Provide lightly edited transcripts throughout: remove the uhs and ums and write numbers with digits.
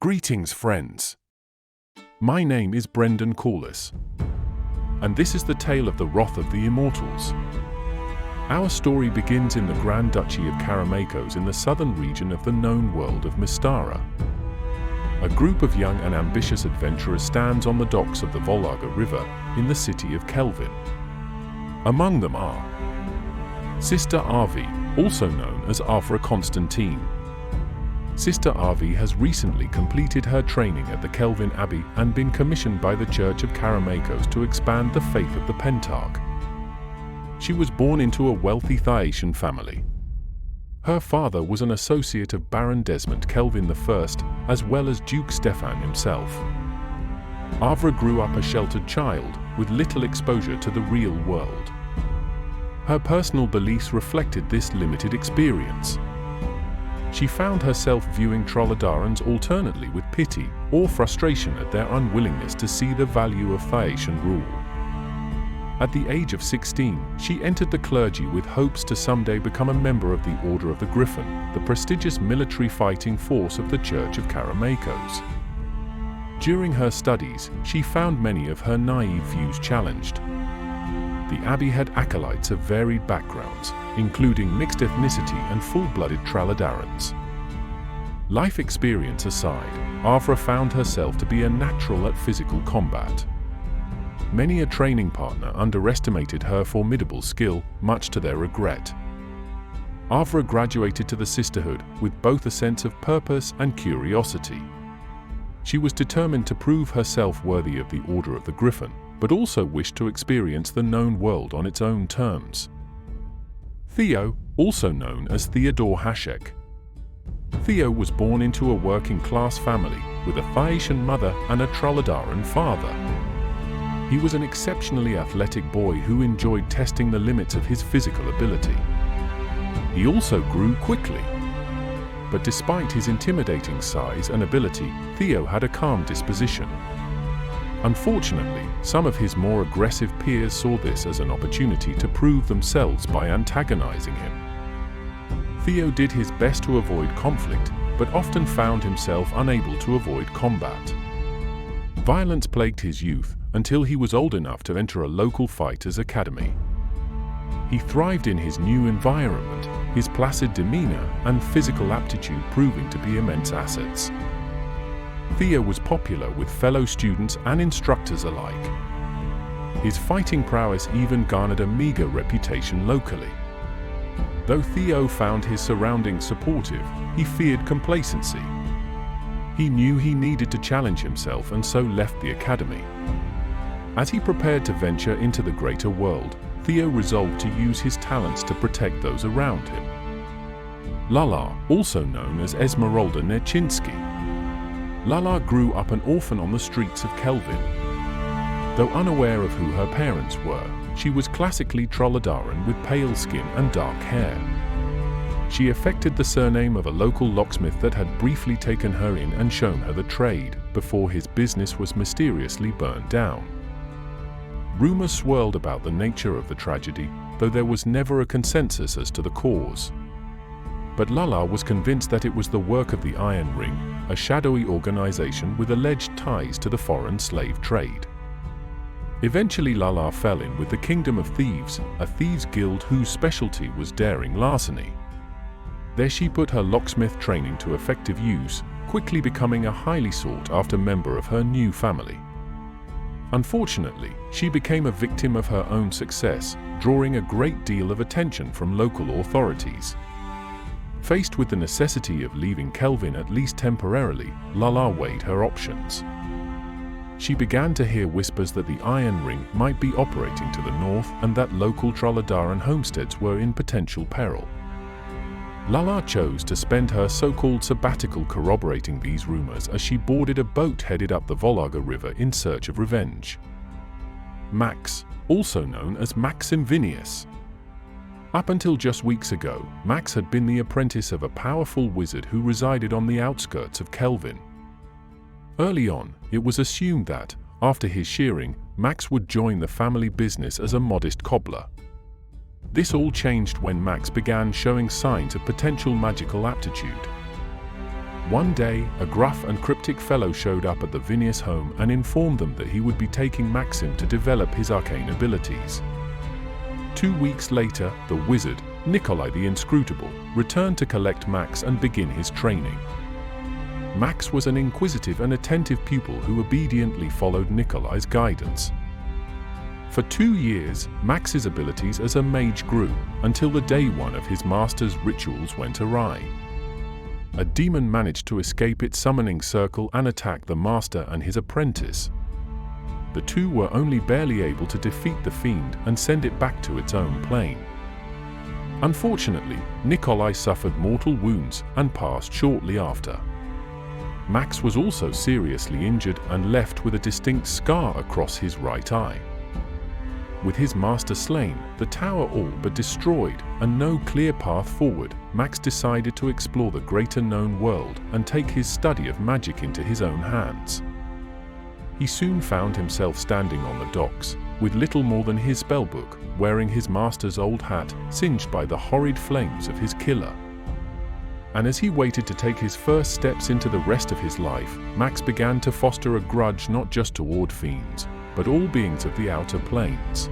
Greetings, friends. My name is Brendan Corliss, and this is the tale of the wrath of the Immortals. Our story begins in the Grand Duchy of Karamakos in the southern region of the known world of Mystara. A group of young and ambitious adventurers stands on the docks of the Volga River in the city of Kelvin. Among them are Sister Avi, also known as Afra Constantine. Sister Avi has recently completed her training at the Kelvin Abbey and been commissioned by the Church of Karamakos to expand the faith of the Pentarch. She was born into a wealthy Thaetian family. Her father was an associate of Baron Desmond Kelvin I, as well as Duke Stefan himself. Avra grew up a sheltered child, with little exposure to the real world. Her personal beliefs reflected this limited experience. She found herself viewing Troladarans alternately with pity or frustration at their unwillingness to see the value of Thaetian rule. At the age of 16, she entered the clergy with hopes to someday become a member of the Order of the Griffin, the prestigious military fighting force of the Church of Karamakos. During her studies, she found many of her naive views challenged. The Abbey had acolytes of varied backgrounds, including mixed ethnicity and full-blooded Troladarans. Life experience aside, Avra found herself to be a natural at physical combat. Many a training partner underestimated her formidable skill, much to their regret. Avra graduated to the sisterhood with both a sense of purpose and curiosity. She was determined to prove herself worthy of the Order of the Griffin, but also wished to experience the known world on its own terms. Theo, also known as Theodore Hashek. Theo was born into a working-class family with a Thaetian mother and a Troladaran father. He was an exceptionally athletic boy who enjoyed testing the limits of his physical ability. He also grew quickly. But despite his intimidating size and ability, Theo had a calm disposition. Unfortunately, some of his more aggressive peers saw this as an opportunity to prove themselves by antagonizing him. Theo did his best to avoid conflict, but often found himself unable to avoid combat. Violence plagued his youth until he was old enough to enter a local fighters' academy. He thrived in his new environment, his placid demeanor and physical aptitude proving to be immense assets. Theo was popular with fellow students and instructors alike. His fighting prowess even garnered a meager reputation locally. Though Theo found his surroundings supportive, he feared complacency. He knew he needed to challenge himself and so left the academy. As he prepared to venture into the greater world, Theo resolved to use his talents to protect those around him. Lala, also known as Esmeralda Nechinsky. Lala grew up an orphan on the streets of Kelvin. Though unaware of who her parents were, she was classically Troladaran with pale skin and dark hair. She affected the surname of a local locksmith that had briefly taken her in and shown her the trade, before his business was mysteriously burned down. Rumors swirled about the nature of the tragedy, though there was never a consensus as to the cause. But Lala was convinced that it was the work of the Iron Ring, a shadowy organization with alleged ties to the foreign slave trade. Eventually Lala fell in with the Kingdom of Thieves, a thieves' guild whose specialty was daring larceny. There she put her locksmith training to effective use, quickly becoming a highly sought-after member of her new family. Unfortunately, she became a victim of her own success, drawing a great deal of attention from local authorities. Faced with the necessity of leaving Kelvin at least temporarily, Lala weighed her options. She began to hear whispers that the Iron Ring might be operating to the north and that local Troladaran homesteads were in potential peril. Lala chose to spend her so-called sabbatical corroborating these rumors as she boarded a boat headed up the Volga River in search of revenge. Max, also known as Maxim Vinius. Up until just weeks ago, Max had been the apprentice of a powerful wizard who resided on the outskirts of Kelvin. Early on, it was assumed that, after his shearing, Max would join the family business as a modest cobbler. This all changed when Max began showing signs of potential magical aptitude. One day, a gruff and cryptic fellow showed up at the Vinius home and informed them that he would be taking Maxim to develop his arcane abilities. 2 weeks later, the wizard, Nikolai the Inscrutable, returned to collect Max and begin his training. Max was an inquisitive and attentive pupil who obediently followed Nikolai's guidance. For 2 years, Max's abilities as a mage grew, until the day one of his master's rituals went awry. A demon managed to escape its summoning circle and attack the master and his apprentice. The two were only barely able to defeat the fiend and send it back to its own plane. Unfortunately, Nikolai suffered mortal wounds and passed shortly after. Max was also seriously injured and left with a distinct scar across his right eye. With his master slain, the tower all but destroyed, and no clear path forward, Max decided to explore the greater known world and take his study of magic into his own hands. He soon found himself standing on the docks, with little more than his spellbook, wearing his master's old hat, singed by the horrid flames of his killer. And as he waited to take his first steps into the rest of his life, Max began to foster a grudge not just toward fiends, but all beings of the outer planes.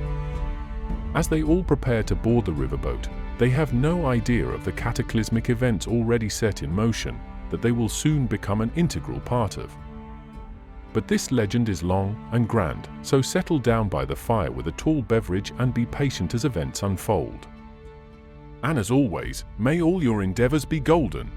As they all prepare to board the riverboat, they have no idea of the cataclysmic events already set in motion, that they will soon become an integral part of. But this legend is long and grand, so settle down by the fire with a tall beverage and be patient as events unfold. And as always, may all your endeavors be golden.